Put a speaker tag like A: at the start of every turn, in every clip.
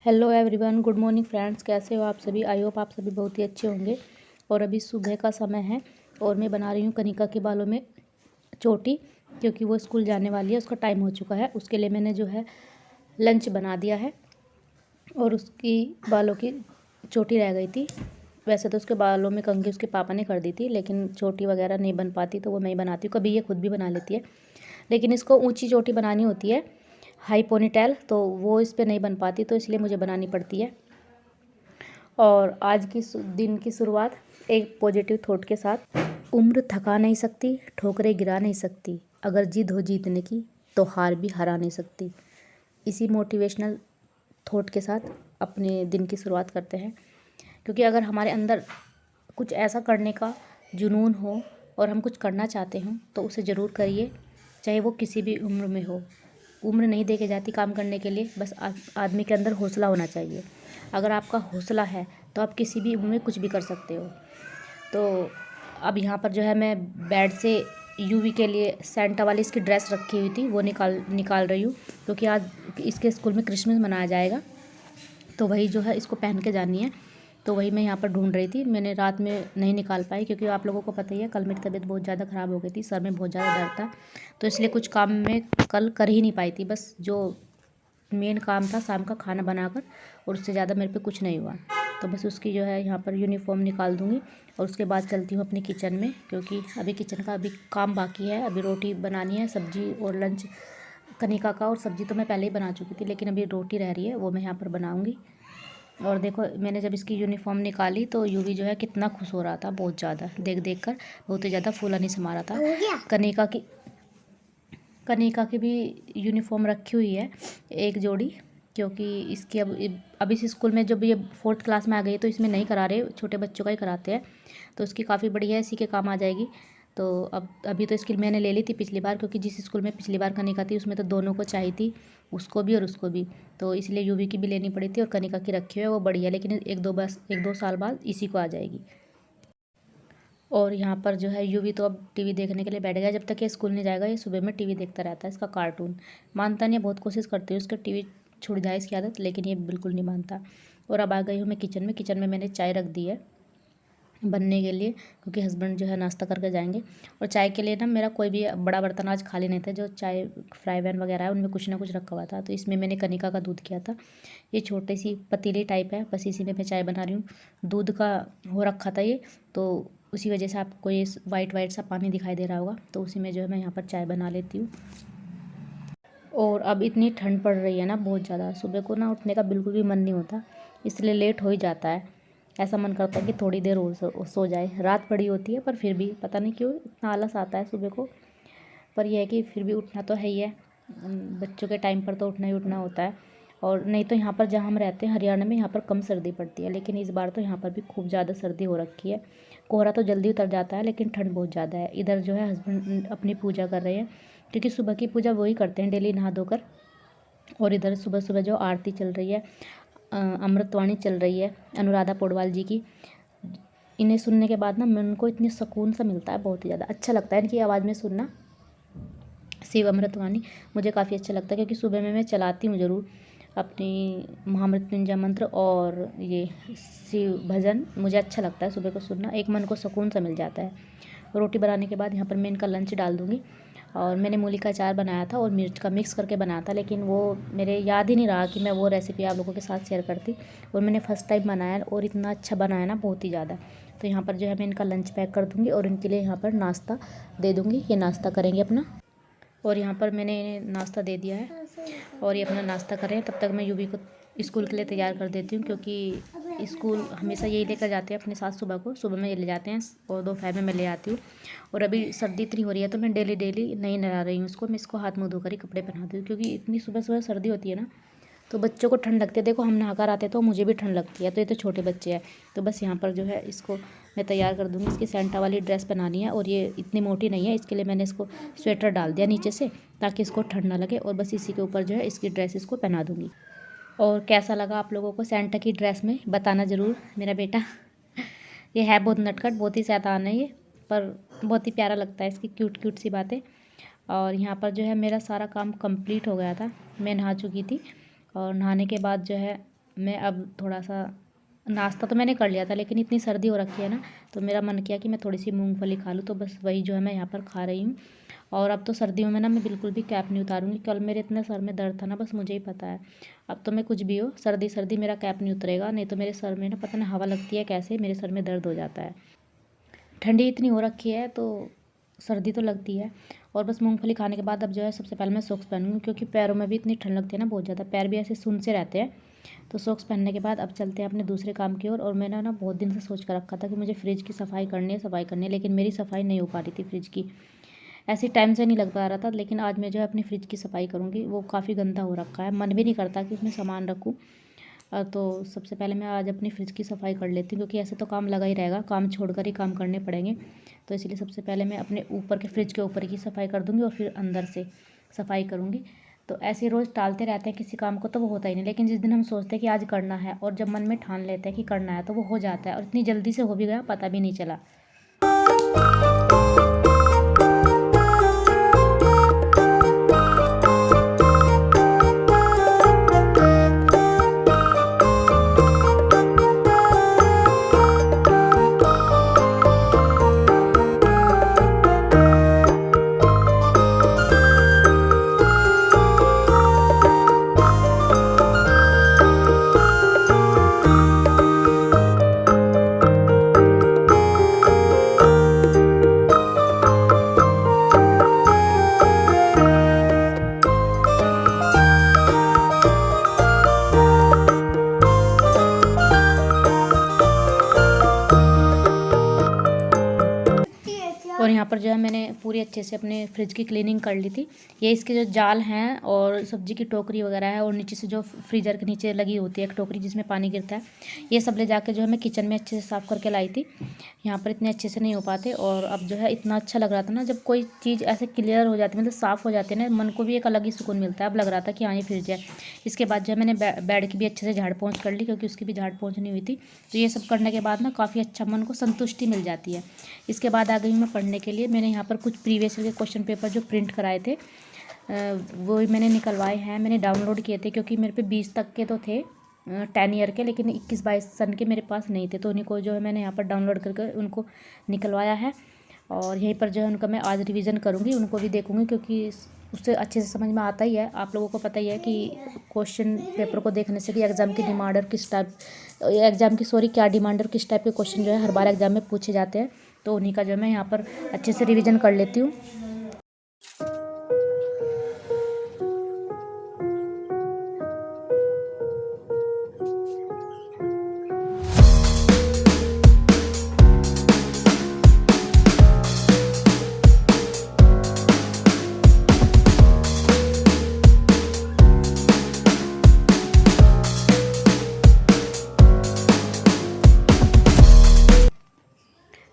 A: Hello everyone, good morning friends. कैसे हो आप सभी? आई होप आप सभी बहुत ही अच्छे होंगे। और अभी सुबह का समय है और मैं बना रही हूँ कनिका के बालों में चोटी, क्योंकि वो स्कूल जाने वाली है, उसका टाइम हो चुका है। उसके लिए मैंने जो है लंच बना दिया है और उसकी बालों की चोटी रह गई थी। वैसे तो उसके बालों में कंघी उसके पापा ने कर दी थी, लेकिन चोटी वगैरह नहीं बन पाती तो वो मैं ही बनाती हूँ। कभी ये खुद भी बना लेती है, लेकिन इसको ऊंची चोटी बनानी होती है, हाई पोनीटेल, तो वो इस पे नहीं बन पाती, तो इसलिए मुझे बनानी पड़ती है। और आज की दिन की शुरुआत एक पॉजिटिव थॉट के साथ। उम्र थका नहीं सकती, ठोकरें गिरा नहीं सकती, अगर जिद हो जीतने की तो हार भी हरा नहीं सकती। इसी मोटिवेशनल थॉट के साथ अपने दिन की शुरुआत करते हैं, क्योंकि अगर हमारे अंदर कुछ ऐसा करने का जुनून हो और हम कुछ करना चाहते हों तो उसे ज़रूर करिए, चाहे वो किसी भी उम्र में हो। उम्र नहीं दे के जाती काम करने के लिए, बस आदमी के अंदर हौसला होना चाहिए। अगर आपका हौसला है तो आप किसी भी उम्र में कुछ भी कर सकते हो। तो अब यहाँ पर जो है मैं बेड से यूवी के लिए सेंटा वाली इसकी ड्रेस रखी हुई थी, वो निकाल रही हूँ, क्योंकि आज इसके स्कूल में क्रिसमस मनाया जाएगा, तो वही जो है इसको पहन के जानी है। तो वही मैं यहाँ पर ढूंढ रही थी। मैंने रात में नहीं निकाल पाई, क्योंकि आप लोगों को पता ही है कल मेरी तबीयत बहुत ज़्यादा ख़राब हो गई थी, सर में बहुत ज़्यादा दर्द था, तो इसलिए कुछ काम मैं कल कर ही नहीं पाई थी। बस जो मेन काम था शाम का खाना बनाकर, और उससे ज़्यादा मेरे पे कुछ नहीं हुआ। तो बस उसकी जो है यहाँ पर यूनिफॉर्म निकाल दूँगी और उसके बाद चलती हूँ अपनी किचन में, क्योंकि अभी किचन का अभी काम बाकी है। अभी रोटी बनानी है, सब्जी और लंच कनिका का, और सब्जी तो मैं पहले ही बना चुकी थी, लेकिन अभी रोटी रह रही है, वो मैं यहाँ पर बनाऊँगी। और देखो, मैंने जब इसकी यूनिफॉर्म निकाली तो यूवी जो है कितना खुश हो रहा था, बहुत ज़्यादा देख कर बहुत ही ज़्यादा फूला नहीं समा रहा था। कनिका की भी यूनिफॉर्म रखी हुई है एक जोड़ी, क्योंकि इसकी अब इस स्कूल में जब ये 4th क्लास में आ गई है तो इसमें नहीं करा रहे, छोटे बच्चों का ही कराते हैं, तो इसकी काफ़ी बड़ी है, इसी के काम आ जाएगी। तो अब अभी तो इसकी मैंने ले ली थी पिछली बार, क्योंकि जिस स्कूल में पिछली बार कनिका थी उसमें तो दोनों को चाहिए थी, उसको भी और उसको भी, तो इसलिए यूवी की भी लेनी पड़ी थी। और कनिका की रखी हुई है, वो बड़ी है, लेकिन एक दो साल बाद इसी को आ जाएगी। और यहाँ पर जो है यूवी तो अब टीवी देखने के लिए बैठ गया। जब तक ये स्कूल नहीं जाएगा ये सुबह में टीवी देखता रहता है, इसका कार्टून मानता नहीं है। बहुत कोशिश करती हूँ उसका टीवी छुड़ जाए इसकी आदत, लेकिन ये बिल्कुल नहीं मानता। और अब आ गई हूँ मैं किचन में मैंने चाय रख दी है बनने के लिए, क्योंकि हस्बैंड जो है नाश्ता करके जाएंगे। और चाय के लिए ना मेरा कोई भी बड़ा बर्तन आज खाली नहीं था, जो चाय फ्राई पैन वगैरह है उनमें कुछ ना कुछ रखा हुआ था, तो इसमें मैंने कनिका का दूध किया था। ये छोटी सी पतीली टाइप है, बस इसी में मैं चाय बना रही हूँ। दूध का हो रखा था ये, तो उसी वजह से आपको ये वाइट सा पानी दिखाई दे रहा होगा, तो उसी में जो है मैं यहाँ पर चाय बना लेती हूँ। और अब इतनी ठंड पड़ रही है ना बहुत ज़्यादा, सुबह को ना उठने का बिल्कुल भी मन नहीं होता, इसलिए लेट हो ही जाता है। ऐसा मन करता है कि थोड़ी देर और सो जाए। रात बड़ी होती है पर फिर भी पता नहीं क्यों इतना आलस आता है सुबह को। पर यह है कि फिर भी उठना तो है ही है, बच्चों के टाइम पर तो उठना ही उठना होता है। और नहीं तो यहाँ पर जहाँ हम रहते हैं हरियाणा में, यहाँ पर कम सर्दी पड़ती है, लेकिन इस बार तो यहाँ पर भी खूब ज़्यादा सर्दी हो रखी है। कोहरा तो जल्दी उतर जाता है, लेकिन ठंड बहुत ज़्यादा है। इधर जो है हस्बैंड अपनी पूजा कर रहे हैं, क्योंकि सुबह की पूजा वही करते हैं डेली नहा धोकर। और इधर सुबह सुबह जो आरती चल रही है, अमृतवाणी चल रही है अनुराधा पौडवाल जी की। इन्हें सुनने के बाद ना मन को इतनी सुकून सा मिलता है, बहुत ही ज़्यादा अच्छा लगता है इनकी आवाज़ में सुनना। शिव अमृतवाणी मुझे काफ़ी अच्छा लगता है, क्योंकि सुबह में मैं चलाती हूँ ज़रूर अपनी महामृत्युंजय मंत्र और ये शिव भजन। मुझे अच्छा लगता है सुबह को सुनना, एक मन को सुकून सा मिल जाता है। रोटी बनाने के बाद यहाँ पर मैं इनका लंच डाल दूँगी। और मैंने मूली का अचार बनाया था और मिर्च का मिक्स करके बनाया था, लेकिन वो मेरे याद ही नहीं रहा कि मैं वो रेसिपी आप लोगों के साथ शेयर करती। और मैंने फ़र्स्ट टाइम बनाया और इतना अच्छा बनाया ना, बहुत ही ज़्यादा। तो यहाँ पर जो है मैं इनका लंच पैक कर दूँगी और इनके लिए यहाँ पर नाश्ता दे दूँगी, ये नाश्ता करेंगे अपना। और यहाँ पर मैंने नाश्ता दे दिया है और ये अपना नाश्ता करें, तब तक मैं यूवी को स्कूल के लिए तैयार कर देती हूँ, क्योंकि स्कूल हमेशा यही लेकर जाते हैं अपने साथ। सुबह में ये ले जाते हैं और दोपहर में मैं ले आती हूँ। और अभी सर्दी इतनी हो रही है तो मैं डेली नहीं नहला रही हूँ इसको, मैं इसको हाथ मुँह धोकर ही कपड़े पहनाती हूँ, क्योंकि इतनी सुबह सुबह सर्दी होती है ना, तो बच्चों को ठंड लगती है। देखो हम नहाकर आते तो मुझे भी ठंड लगती है, तो ये तो छोटे बच्चे हैं। तो बस यहाँ पर जो है इसको मैं तैयार कर दूँगी। इसकी सेंटा वाली ड्रेस बनानी है, और ये इतनी मोटी नहीं है, इसके लिए मैंने इसको स्वेटर डाल दिया नीचे से, ताकि इसको ठंड ना लगे। और बस इसी के ऊपर जो है इसकी ड्रेस इसको पहना दूँगी। और कैसा लगा आप लोगों को सेंटा की ड्रेस में, बताना ज़रूर। मेरा बेटा ये है बहुत नटखट, बहुत ही शैतान है ये, पर बहुत ही प्यारा लगता है इसकी क्यूट सी बातें। और यहाँ पर जो है मेरा सारा काम कंप्लीट हो गया था, मैं नहा चुकी थी। और नहाने के बाद जो है मैं अब थोड़ा सा नाश्ता तो मैंने कर लिया था, लेकिन इतनी सर्दी हो रखी है ना, तो मेरा मन किया कि मैं थोड़ी सी मूंगफली खा लूँ, तो बस वही जो है मैं यहाँ पर खा रही हूँ। और अब तो सर्दियों में ना मैं बिल्कुल भी कैप नहीं उतारूँगी। कल मेरे इतने सर में दर्द था ना, बस मुझे ही पता है। अब तो मैं कुछ भी हो, सर्दी सर्दी मेरा कैप नहीं उतरेगा, नहीं तो मेरे सर में ना पता नहीं हवा लगती है कैसे, मेरे सर में दर्द हो जाता है। ठंडी इतनी हो रखी है तो सर्दी तो लगती है। और बस मूंगफली खाने के बाद अब जो है सबसे पहले मैं सॉक्स पहनूंगी, क्योंकि पैरों में भी इतनी ठंड लगती है ना, बहुत ज़्यादा पैर भी ऐसे सुन से रहते हैं। तो सॉक्स पहनने के बाद अब चलते हैं अपने दूसरे काम की ओर। और मैंने ना बहुत दिन से सोच कर रखा था कि मुझे फ्रिज की सफाई करनी है, लेकिन मेरी सफाई नहीं हो पा रही थी फ्रिज की, ऐसे टाइम से नहीं लग पा रहा था। लेकिन आज मैं जो है अपनी फ्रिज की सफाई करूँगी। वो काफ़ी गंदा हो रखा है, मन भी नहीं करता कि उसमें सामान रखूँ। तो सबसे पहले मैं आज अपनी फ्रिज की सफाई कर लेती हूँ, क्योंकि ऐसे तो काम लगा ही रहेगा, काम छोड़कर ही काम करने पड़ेंगे। तो इसलिए सबसे पहले मैं अपने ऊपर के फ्रिज के ऊपर की सफाई कर दूँगी और फिर अंदर से सफाई करूँगी। तो ऐसे रोज़ टालते रहते हैं किसी काम को तो वो होता ही नहीं, लेकिन जिस दिन हम सोचते हैं कि आज करना है और जब मन में ठान लेते हैं कि करना है तो वो हो जाता है, और इतनी जल्दी से हो भी गया पता भी नहीं चला। और यहाँ पर जो है मैंने पूरी अच्छे से अपने फ्रिज की क्लीनिंग कर ली थी। ये इसके जो जाल हैं और सब्जी की टोकरी वगैरह है, और नीचे से जो फ्रीज़र के नीचे लगी होती है एक टोकरी जिसमें पानी गिरता है, ये सब ले जाके जो है मैं किचन में अच्छे से साफ़ करके लाई थी। यहाँ पर इतने अच्छे से नहीं हो पाते, और अब जो है इतना अच्छा लग रहा था ना जब कोई चीज़ ऐसे क्लियर हो जाती है, मतलब साफ़ हो जाती है ना, मन को भी एक अलग ही सुकून मिलता है। अब लग रहा था कि हाँ ये फ्रिज है। इसके बाद जो है मैंने बेड की भी अच्छे से झाड़ पोंछ कर ली, क्योंकि उसकी भी झाड़ पोंछ नहीं हुई थी। तो ये सब करने के बाद ना काफ़ी अच्छा मन को संतुष्टि मिल जाती है। इसके बाद आ गई मैं पढ़ने के लिए। मैंने यहाँ पर कुछ प्रीवियस ईयर के क्वेश्चन पेपर जो प्रिंट कराए थे वो मैंने निकलवाए हैं, मैंने डाउनलोड किए थे, क्योंकि मेरे पे 20 तक के तो थे 10 ईयर के, लेकिन 21-22 सन के मेरे पास नहीं थे। तो उन्हीं को जो है मैंने यहाँ पर डाउनलोड करके उनको निकलवाया है, और यहीं पर जो है उनका मैं आज रिवीजन करूँगी, उनको भी देखूँगी, क्योंकि उससे अच्छे से समझ में आता ही है। आप लोगों को पता ही है कि क्वेश्चन पेपर को देखने से कि एग्ज़ाम की डिमांड और किस टाइप क्या डिमांड और किस टाइप के क्वेश्चन जो है हर बार एग्ज़ाम में पूछे जाते हैं। तो उन्हीं का जो मैं यहाँ पर अच्छे से रिवीजन कर लेती हूँ।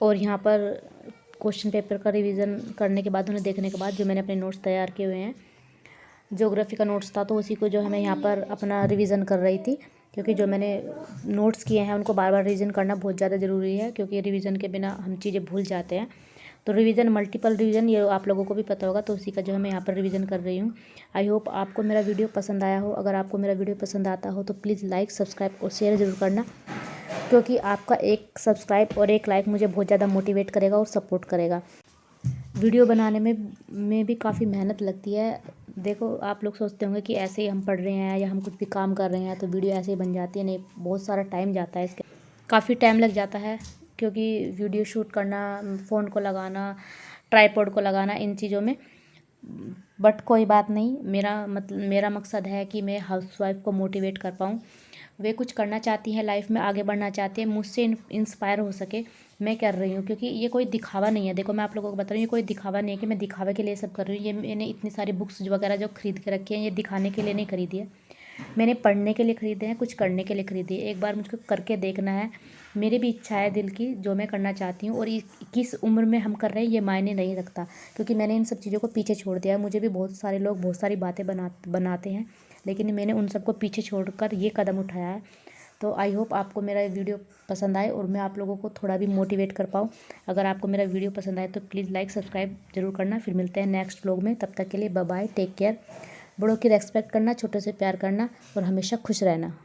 A: और यहाँ पर क्वेश्चन पेपर का रिवीजन करने के बाद, उन्हें देखने के बाद, जो मैंने अपने नोट्स तैयार किए हुए हैं, ज्योग्राफी का नोट्स था, तो उसी को जो है मैं यहाँ पर अपना रिवीजन कर रही थी। क्योंकि जो मैंने नोट्स किए हैं उनको बार बार रिवीजन करना बहुत ज़्यादा ज़रूरी है, क्योंकि रिवीजन के बिना हम चीज़ें भूल जाते हैं। तो रिवीजन, मल्टीपल रिवीजन, ये आप लोगों को भी पता होगा, तो उसी का जो है मैं यहाँ पर रिवीजन कर रही हूँ। आई होप आपको मेरा वीडियो पसंद आया हो। अगर आपको मेरा वीडियो पसंद आता हो तो प्लीज़ लाइक, सब्सक्राइब और शेयर ज़रूर करना, क्योंकि आपका एक सब्सक्राइब और एक लाइक मुझे बहुत ज़्यादा मोटिवेट करेगा और सपोर्ट करेगा। वीडियो बनाने में भी काफ़ी मेहनत लगती है। देखो, आप लोग सोचते होंगे कि ऐसे ही हम पढ़ रहे हैं या हम कुछ भी काम कर रहे हैं तो वीडियो ऐसे ही बन जाती है। नहीं, बहुत सारा टाइम जाता है इसके, काफ़ी टाइम लग जाता है, क्योंकि वीडियो शूट करना, फ़ोन को लगाना, ट्राइपॉड को लगाना, इन चीज़ों में। बट कोई बात नहीं, मेरा मकसद है कि मैं हाउसवाइफ को मोटिवेट कर पाऊँ। वे कुछ करना चाहती हैं लाइफ में, आगे बढ़ना चाहती हैं, मुझसे इंस्पायर हो सके, मैं कर रही हूँ। क्योंकि ये कोई दिखावा नहीं है। देखो, मैं आप लोगों को बता रही हूँ, ये कोई दिखावा नहीं है कि मैं दिखावे के लिए सब कर रही हूँ। ये मैंने इतनी सारी बुक्स वगैरह जो खरीद के रखी हैं, ये दिखाने के लिए नहीं खरीदी है, मैंने पढ़ने के लिए ख़रीदे हैं, कुछ करने के लिए ख़रीदी है। एक बार मुझको करके देखना है। मेरी भी इच्छा है दिल की, जो मैं करना चाहती हूँ। और किस उम्र में हम कर रहे हैं ये मायने नहीं रखता, क्योंकि मैंने इन सब चीज़ों को पीछे छोड़ दिया है। मुझे भी बहुत सारे लोग बहुत सारी बातें बनाते हैं, लेकिन मैंने उन सबको पीछे छोड़कर ये कदम उठाया है। तो आई होप आपको मेरा वीडियो पसंद आए और मैं आप लोगों को थोड़ा भी मोटिवेट कर पाऊँ। अगर आपको मेरा वीडियो पसंद आए तो प्लीज़ लाइक, सब्सक्राइब जरूर करना। फिर मिलते हैं नेक्स्ट व्लॉग में, तब तक के लिए बाय बाय, टेक केयर। बड़ों की रेस्पेक्ट करना, छोटों से प्यार करना और हमेशा खुश रहना।